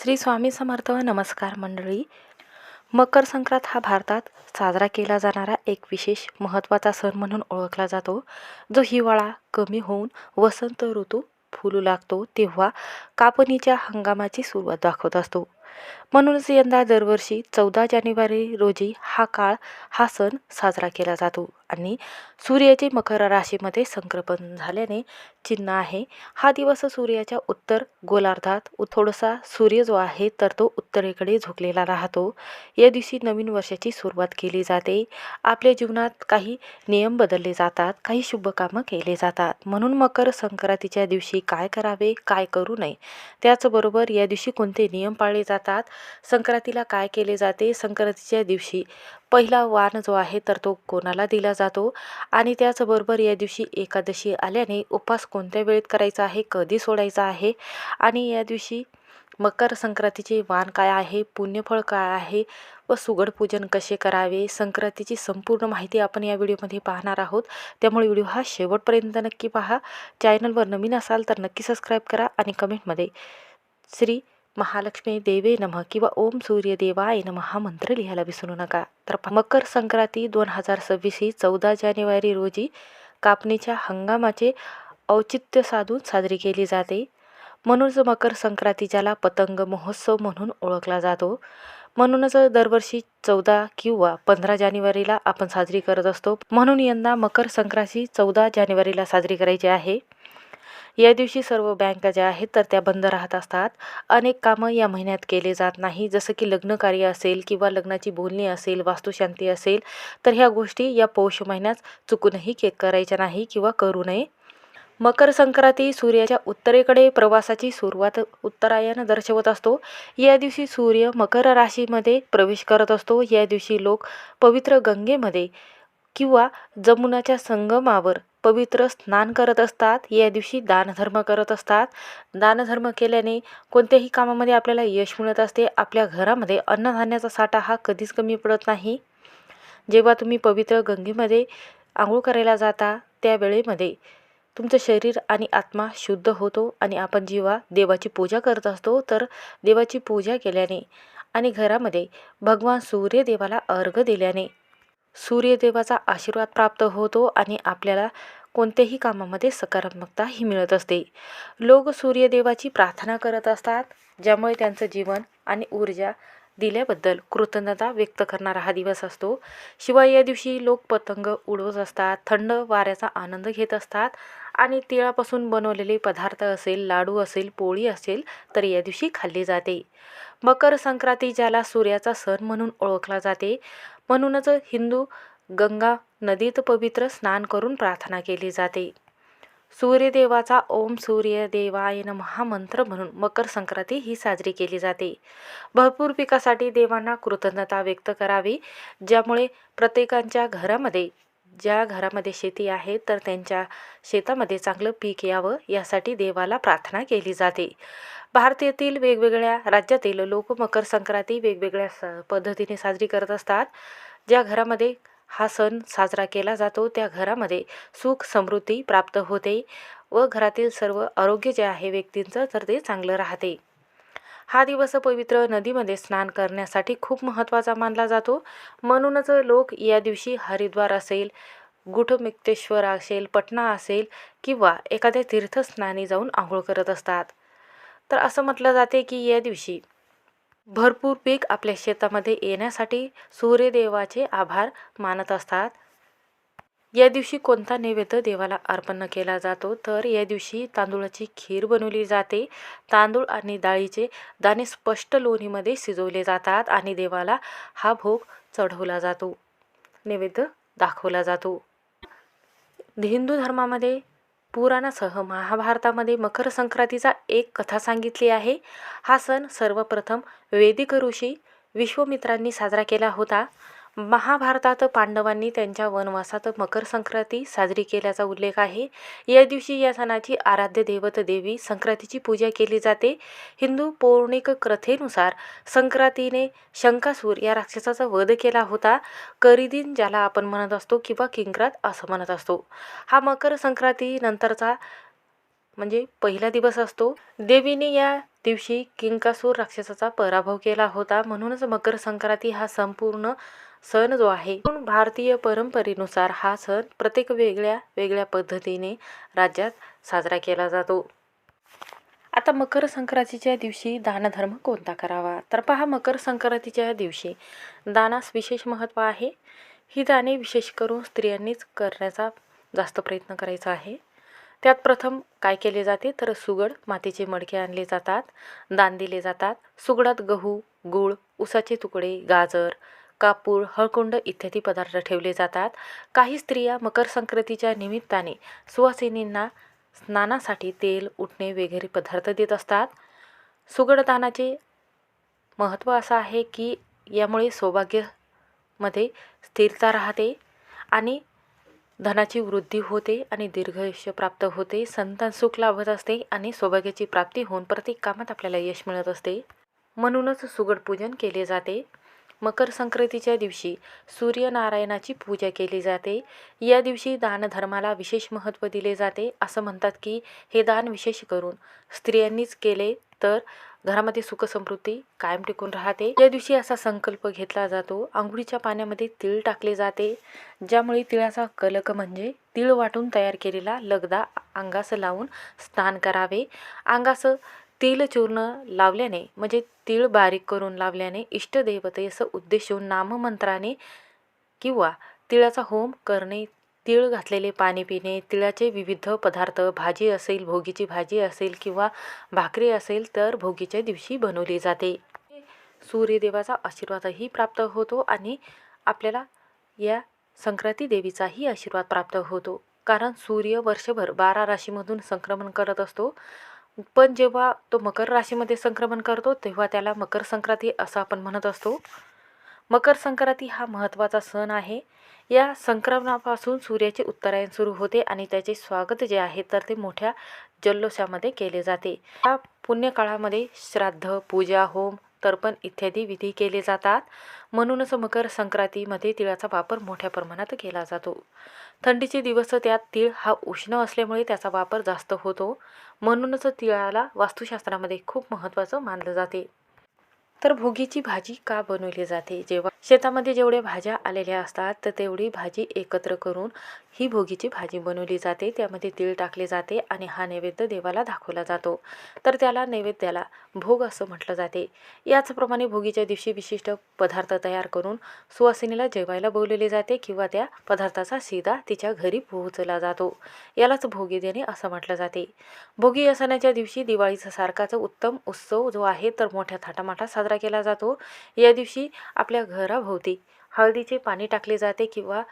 श्री स्वामी समर्थ. नमस्कार मंडळी. मकर संक्रांत हा भारतात साजरा केला जाणारा एक विशेष महत्त्वाचा सण म्हणून ओळखला जातो, जो हिवाळा कमी होऊन वसंत ऋतू फुलू लागतो तेव्हा कापणीच्या हंगामाची सुरुवात दाखवत असतो. म्हणूनच यंदा दरवर्षी 14 जानेवारी रोजी हा सण साजरा केला जातो आणि सूर्याचे मकर राशीमध्ये संक्रमण झाल्याने चिन्ह आहे. हा दिवस सूर्याच्या उत्तर गोलार्धात थोडासा सूर्य जो आहे तर तो उत्तरेकडे झुकलेला राहतो. या दिवशी नवीन वर्षाची सुरुवात केली जाते. आपल्या जीवनात काही नियम बदलले जातात, काही शुभ कामं केले जातात. म्हणून मकर संक्रांतीच्या दिवशी काय करावे, काय करू नये, त्याचबरोबर या दिवशी कोणते नियम पाळले जातात, संक्रांतीला काय केले जाते, संक्रांतीच्या दिवशी पहिला वाण जो आहे तर तो कोणाला दिला जातो आणि त्याचबरोबर या दिवशी एकादशी आल्याने उपवास कोणत्या वेळेत करायचा आहे, कधी सोडायचा आहे आणि या दिवशी मकर संक्रांतीचे वाण काय आहे, पुण्यफळ काय आहे व सुगड पूजन कसे करावे, संक्रांतीची संपूर्ण माहिती आपण या व्हिडिओमध्ये पाहणार आहोत. त्यामुळे व्हिडिओ हा शेवटपर्यंत नक्की पहा. चॅनलवर नवीन असाल तर नक्की सबस्क्राईब करा आणि कमेंटमध्ये श्री महालक्ष्मी देवे नमः किंवा ओम सूर्यदेवाय नमः हा मंत्र लिहायला विसरू नका. तर मकर संक्रांती 2026 ही 14 जानेवारी रोजी कापणीच्या हंगामाचे औचित्य साधून साजरी केली जाते. म्हणूनच मकर संक्रांती ज्याला पतंग महोत्सव म्हणून ओळखला जातो. म्हणूनच दरवर्षी 14 किंवा 15 जानेवारीला आपण साजरी करत असतो. म्हणून यंदा मकर संक्रांती 14 जानेवारीला साजरी करायची आहे. या दिवशी सर्व बँका ज्या आहेत तर त्या बंद राहत असतात. अनेक कामं या महिन्यात केले जात नाही, जसं की लग्न कार्य असेल किंवा लग्नाची बोलणी असेल, वास्तुशांती असेल, तर ह्या गोष्टी या पौष महिन्यात चुकूनही करायच्या नाही किंवा करू नये. मकर संक्रांती सूर्याच्या उत्तरेकडे प्रवासाची सुरुवात उत्तरायण दर्शवत असतो. या दिवशी सूर्य मकर राशीमध्ये प्रवेश करत असतो. या दिवशी लोक पवित्र गंगेमध्ये किंवा जमुनाच्या संगमावर पवित्र स्नान करत असतात. या दिवशी दानधर्म करत असतात. दानधर्म केल्याने कोणत्याही कामामध्ये आपल्याला यश मिळत असते. आपल्या घरामध्ये अन्नधान्याचा साठा हा कधीच कमी पडत नाही. जेव्हा तुम्ही पवित्र गंगेमध्ये आंघोळ करायला जाता त्यावेळेमध्ये तुमचं शरीर आणि आत्मा शुद्ध होतो आणि आपण जेव्हा देवाची पूजा करत असतो तर देवाची पूजा केल्याने आणि घरामध्ये भगवान सूर्यदेवाला अर्घ्य दिल्याने सूर्यदेवाचा आशीर्वाद प्राप्त होतो आणि आपल्याला कोणत्याही कामामध्ये सकारात्मकता ही मिळत असते. लोक सूर्यदेवाची प्रार्थना करत असतात, ज्यामुळे त्यांचं जीवन आणि ऊर्जा दिल्याबद्दल कृतज्ञता व्यक्त करणारा हा दिवस असतो. शिवाय या दिवशी लोक पतंग उडवत असतात, थंड वाऱ्याचा आनंद घेत असतात आणि तिळापासून बनवलेले पदार्थ असेल, लाडू असेल, पोळी असेल तर या दिवशी खाल्ली जाते. मकर संक्रांती ज्याला सूर्याचा सण म्हणून ओळखला जाते. म्हणूनच हिंदू गंगा नदीत पवित्र स्नान करून प्रार्थना केली जाते. सूर्यदेवाचा ओम सूर्यदेवाय नमः हा मंत्र म्हणून मकर संक्रांती ही साजरी केली जाते. भरपूर पिकासाठी देवांना कृतज्ञता व्यक्त करावी, ज्यामुळे प्रत्येकाच्या घरामध्ये ज्या घरामध्ये शेती आहे तर त्यांच्या शेतामध्ये चांगलं पीक यावं यासाठी देवाला प्रार्थना केली जाते. भारतातील वेगवेगळ्या राज्यातील लोक मकर संक्रांती वेगवेगळ्या पद्धतीने साजरी करत असतात. ज्या घरामध्ये हा सण साजरा केला जातो त्या घरामध्ये सुख समृद्धी प्राप्त होते व घरातील सर्व आरोग्य जे आहे व्यक्तींचं तर ते चांगलं राहते. हा दिवस पवित्र नदीमध्ये स्नान करण्यासाठी खूप महत्त्वाचा मानला जातो. म्हणूनच लोक या दिवशी हरिद्वार असेल, गुठमुक्तेश्वर असेल, पटना असेल किंवा एखाद्या तीर्थस्नानी जाऊन आंघोळ करत असतात. तर असं म्हटलं जाते की या दिवशी भरपूर पीक आपल्या शेतामध्ये येण्यासाठी सूर्यदेवाचे आभार मानत असतात. या दिवशी कोणता नैवेद्य देवाला अर्पण केला जातो तर या दिवशी तांदूळाची खीर बनवली जाते. तांदूळ आणि डाळीचे दाणे स्पष्ट लोणीमध्ये शिजवले जातात आणि देवाला हा भोग चढवला जातो, नैवेद्य दाखवला जातो. हिंदू धर्मामध्ये पुराणासह महाभारतामध्ये मकर संक्रांतीचा एक कथा सांगितली आहे. हा सण सर्वप्रथम वैदिक ऋषी विश्वामित्रांनी साजरा केला होता. महाभारतात पांडवांनी त्यांच्या वनवासात मकर संक्रांती साजरी केल्याचा उल्लेख आहे. या दिवशी या सणाची आराध्य दैवत देवी संक्रांतीची पूजा केली जाते. हिंदू पौराणिक कथेनुसार संक्रांतीने शंकासूर या राक्षसाचा वध केला होता. करिदिन ज्याला आपण म्हणत असतो किंवा किंक्रात असं म्हणत असतो, हा मकर संक्रांती नंतरचा म्हणजे पहिला दिवस असतो. देवीने या दिवशी किंकासूर राक्षसाचा पराभव केला होता. म्हणूनच मकर संक्रांती हा संपूर्ण सण जो आहे, म्हणून भारतीय परंपरेनुसार हा सण प्रत्येक वेगळ्या वेगळ्या पद्धतीने राज्यात साजरा केला जातो. आता मकर संक्रांतीच्या दिवशी दानधर्म कोणता करावा, तर पहा, मकर संक्रांतीच्या दिवशी दानास विशेष महत्त्व आहे. ही दाने विशेष करून स्त्रियांनीच करण्याचा जास्त प्रयत्न करायचा आहे. त्यात प्रथम काय केले जाते, तर सुगड मातीचे मडके आणले जातात, दान दिले जातात. सुगडात गहू, गूळ, उसाचे तुकडे, गाजर, कापूर, हळकुंड इत्यादी पदार्थ ठेवले जातात. काही स्त्रिया मकर संक्रांतीच्या निमित्ताने सुवासिनींना स्नानासाठी तेल, उटणे वगैरे पदार्थ देत असतात. सुगडदानाचे महत्त्व असं आहे की यामुळे सौभाग्यामध्ये स्थिरता राहते आणि धनाची वृद्धी होते आणि दीर्घायुष्य प्राप्त होते, संतान सुख लाभत असते आणि सौभाग्याची प्राप्ती होऊन प्रत्येक कामात आपल्याला यश मिळत असते. म्हणूनच सुगड पूजन केले जाते. मकर संक्रांतीच्या दिवशी सूर्यनारायणाची पूजा केली जाते. या दिवशी दानधर्माला विशेष महत्त्व दिले जाते. असं म्हणतात की हे दान विशेष करून स्त्रियांनीच केले तर घरामध्ये सुखसमृद्धी कायम टिकून राहते. या दिवशी असा संकल्प घेतला जातो, अंघोळीच्या पाण्यामध्ये तीळ टाकले जाते, ज्यामुळे तिळाचा कलक म्हणजे तीळ वाटून तयार केलेला लगदा अंगास लावून स्नान करावे. अंगास तीळ चूर्ण लावल्याने म्हणजे तीळ बारीक करून लावल्याने इष्टदेवतेस उद्देशून नाममंत्राने किंवा तिळाचा होम करणे, तीळ घातलेले पाणी पिणे, तिळाचे विविध पदार्थ, भाजी असेल, भोगीची भाजी असेल किंवा भाकरी असेल तर भोगीच्या दिवशी बनवली जाते. सूर्यदेवाचा आशीर्वादही प्राप्त होतो आणि आपल्याला या संक्रांती देवीचाही आशीर्वाद प्राप्त होतो. कारण सूर्य वर्षभर 12 राशीमधून संक्रमण करत असतो, पण जेव्हा तो मकर राशीमध्ये संक्रमण करतो तेव्हा त्याला मकर संक्रांती असं आपण म्हणत असतो. मकर संक्रांती हा महत्त्वाचा सण आहे. या संक्रमणापासून सूर्याचे उत्तरायण सुरू होते आणि त्याचे स्वागत जे आहे तर ते मोठ्या जल्लोषामध्ये केले जाते. या पुण्यकाळामध्ये श्राद्ध, पूजा, होम, तर्पण इत्यादी विधी केले जातात. म्हणूनच मकर संक्रांतीमध्ये तिळाचा वापर मोठ्या प्रमाणात केला जातो. थंडीचे दिवस त्यात तीळ हा उष्ण असल्यामुळे त्याचा वापर जास्त होतो. म्हणूनच तिळाला वास्तुशास्त्रामध्ये खूप महत्त्वाचं मानलं जाते. तर भोगीची भाजी का बनवली जाते, जेव्हा शेतामध्ये जेवढ्या भाज्या आलेल्या असतात तर तेवढी भाजी एकत्र करून ही भोगीची भाजी बनवली जाते. त्यामध्ये तीळ टाकले जाते आणि हा नैवेद्य देवाला दाखवला जातो, तर त्याला नैवेद्याला भोग असं म्हटलं जाते. याचप्रमाणे भोगीच्या दिवशी विशिष्ट पदार्थ तयार करून सुवासिनीला जेवायला बोलवले जाते किंवा त्या पदार्थाचा सीधा तिच्या घरी पोहोचला जातो. यालाच भोगी देणे असं म्हटलं जाते. भोगी या सणाच्या दिवशी दिवाळीचा सारखाच उत्तम उत्सव जो आहे तर मोठ्या थाटामाटात साजरा केला जातो. या दिवशी आपल्या घराभोवती हळदीचे पाणी टाकले जाते किंवा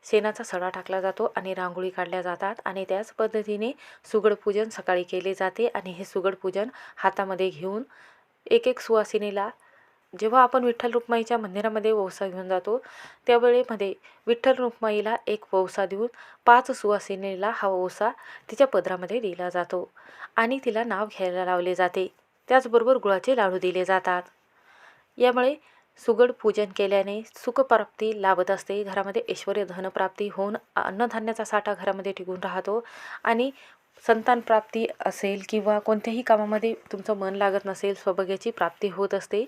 शेणाचा सडा टाकला जातो आणि रांगोळी काढल्या जातात आणि त्याच पद्धतीने सुगडपूजन सकाळी केले जाते. आणि हे सुगडपूजन हातामध्ये घेऊन एक एक सुवासिनीला, जेव्हा आपण विठ्ठल रुक्माईच्या मंदिरामध्ये वौसा घेऊन जातो त्यावेळेमध्ये विठ्ठल रुक्माईला एक वौसा देऊन 5 सुवासिनीला हा वौसा तिच्या पदरामध्ये दिला जातो आणि तिला नाव घ्यायला लावले जाते. त्याचबरोबर गुळाचे लाडू दिले जातात. यामुळे सुगड पूजन केल्याने सुखप्राप्ती लाभत असते. घरामध्ये ऐश्वर्य धनप्राप्ती होऊन अन्नधान्याचा साठा घरामध्ये टिकून राहतो आणि संतान प्राप्ती असेल किंवा कोणत्याही कामामध्ये तुमचं मन लागत नसेल, सौभाग्याची प्राप्ती होत असते.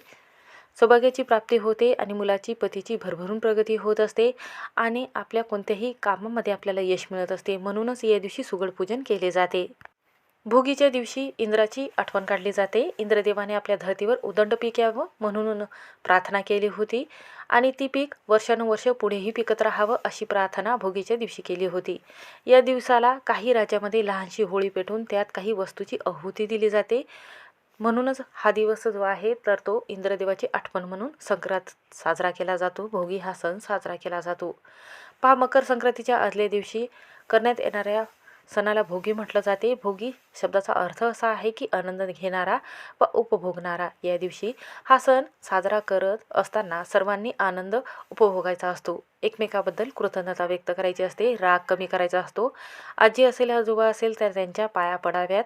सौभाग्याची प्राप्ती होते आणि मुलाची, पतीची भरभरून प्रगती होत असते आणि आपल्या कोणत्याही कामामध्ये आपल्याला यश मिळत असते. म्हणूनच या दिवशी सुगडपूजन केले जाते. भोगीच्या दिवशी इंद्राची आठवण काढली जाते. इंद्रदेवाने आपल्या धर्तीवर उदंड पीक यावं म्हणून प्रार्थना केली होती आणि ती पीक वर्षानुवर्ष पुढेही पिकत राहावं अशी प्रार्थना भोगीच्या दिवशी केली होती. या दिवसाला काही राज्यामध्ये लहानशी होळी पेटून त्यात काही वस्तूची आहुती दिली जाते. म्हणूनच हा दिवस जो आहे तर तो इंद्रदेवाची आठवण म्हणून संक्रांत साजरा केला जातो. भोगी हा सण साजरा केला जातो. पहा, मकर संक्रांतीच्या आदल्या दिवशी करण्यात येणाऱ्या सणाला भोगी म्हटलं जाते. भोगी शब्दाचा अर्थ असा आहे की आनंद घेणारा व उपभोगणारा. या दिवशी हा सण साजरा करत असताना सर्वांनी आनंद उपभोगायचा असतो. एकमेकाबद्दल कृतज्ञता व्यक्त करायची असते, राग कमी करायचा असतो. आजी असेल, आजोबा असेल तर त्यांच्या पाया पडाव्यात,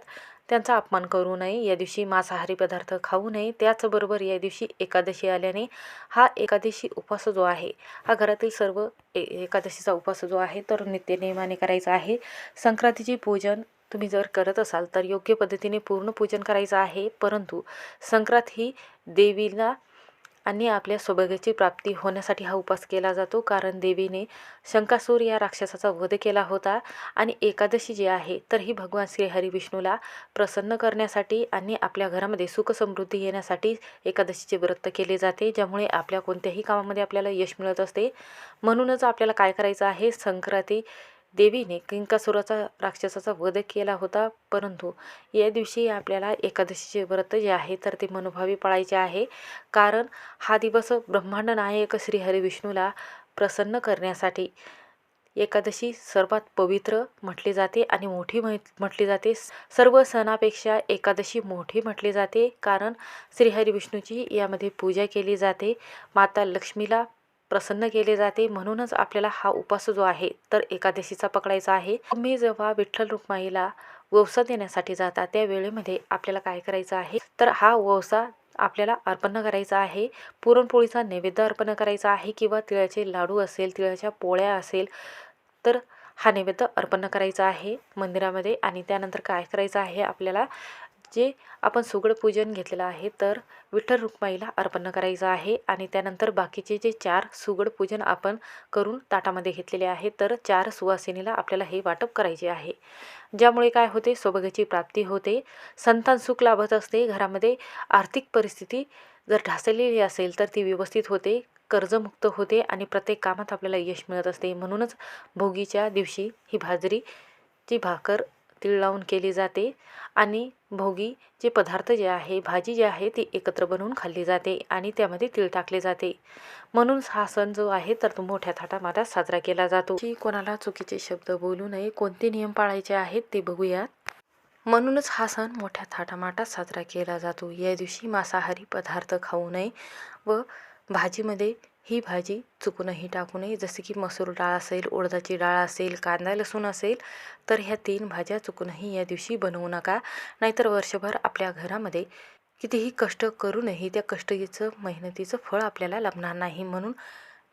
त्यांचा अपमान करू नये. या दिवशी मांसाहारी पदार्थ खाऊ नये. त्याचबरोबर या दिवशी एकादशी आल्याने हा एकादशी उपवास जो आहे हा घरातील सर्व एकादशीचा उपवास जो आहे तर नित्यनेमाने करायचा आहे. संक्रांतीचे पूजन तुम्ही जर करत असाल तर योग्य पद्धतीने पूर्ण पूजन करायचं आहे. परंतु संक्रांत ही देवीला आणि आपल्या सौभाग्याची प्राप्ती होण्यासाठी हा उपवास केला जातो. कारण देवीने शंकासूर या राक्षसाचा वध केला होता आणि एकादशी जी आहे तर ही भगवान श्री हरी विष्णूला प्रसन्न करण्यासाठी आणि आपल्या घरामध्ये सुख समृद्धी येण्यासाठी एकादशीचे व्रत केले जाते, ज्यामुळे आपल्या कोणत्याही कामामध्ये आपल्याला यश मिळत असते. म्हणूनच आपल्याला काय करायचं आहे, संक्रांती देवीने किंकासुराचा राक्षसाचा वध केला होता, परंतु या दिवशी आपल्याला एकादशीचे व्रत जे आहे तर ते मनोभावी पाळायचे आहे. कारण हा दिवस ब्रह्मांड नायक श्री हरी विष्णूला प्रसन्न करण्यासाठी एकादशी सर्वात पवित्र म्हटली जाते आणि मोठी म्हटली जाते. सर्व सणापेक्षा एकादशी मोठी म्हटली जाते, कारण श्रीहरी विष्णूची यामध्ये पूजा केली जाते, माता लक्ष्मीला प्रसन्न केले जाते. म्हणूनच आपल्याला हा उपवास जो आहे तर एकादशीचा पकडायचा आहे. तुम्ही जेव्हा विठ्ठल रुक्माईला ववसा देण्यासाठी जाता त्या वेळेमध्ये आपल्याला काय करायचं आहे, तर हा ववसा आपल्याला अर्पण करायचा आहे. पुरणपोळीचा नैवेद्य अर्पण करायचा आहे किंवा तिळाचे लाडू असेल, तिळाच्या पोळ्या असेल तर हा नैवेद्य अर्पण करायचा आहे मंदिरामध्ये. आणि त्यानंतर काय करायचं आहे, आपल्याला जे आपण सुगड पूजन घेतलेलं आहे तर विठ्ठल रुक्माईला अर्पण करायचं आहे. आणि त्यानंतर बाकीचे जे 4 सुगड पूजन आपण करून ताटामध्ये घेतलेले आहे तर 4 सुवासिनीला आपल्याला हे वाटप करायचे आहे, ज्यामुळे काय होते, सौभाग्याची प्राप्ती होते, संतान सुख लाभत असते. घरामध्ये आर्थिक परिस्थिती जर ढासळलेली असेल तर ती व्यवस्थित होते, कर्जमुक्त होते आणि प्रत्येक कामात आपल्याला यश मिळत असते. म्हणूनच भोगीच्या दिवशी ही बाजरीची भाकर तीळ लावून केली जाते आणि भोगीचे पदार्थ जे आहे, भाजी जी आहे ती एकत्र बनवून खाल्ली जाते आणि त्यामध्ये तीळ टाकले जाते. म्हणून हा सण जो आहे तर तो मोठ्या थाटामाटात साजरा केला जातो. कोणाला चुकीचे शब्द बोलू नये, कोणते नियम पाळायचे आहेत ते बघूयात. म्हणूनच हा सण मोठ्या थाटामाटात साजरा केला जातो. या दिवशी मांसाहारी पदार्थ खाऊ नये व भाजीमध्ये ही भाजी चुकूनही टाकू नये. जसे की मसूर डाळ असेल, उडदाची डाळ असेल, कांदा लसूण असेल तर ह्या 3 भाज्या चुकूनही या दिवशी बनवू नका. नाहीतर वर्षभर आपल्या घरामध्ये कितीही कष्ट करूनही त्या कष्टाचं मेहनतीचं फळ आपल्याला लाभणार नाही. म्हणून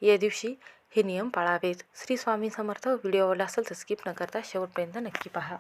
या दिवशी हे नियम पाळावेत. श्री स्वामी समर्थ. व्हिडिओ आवडला असेल तर स्किप न करता शेवटपर्यंत नक्की पहा.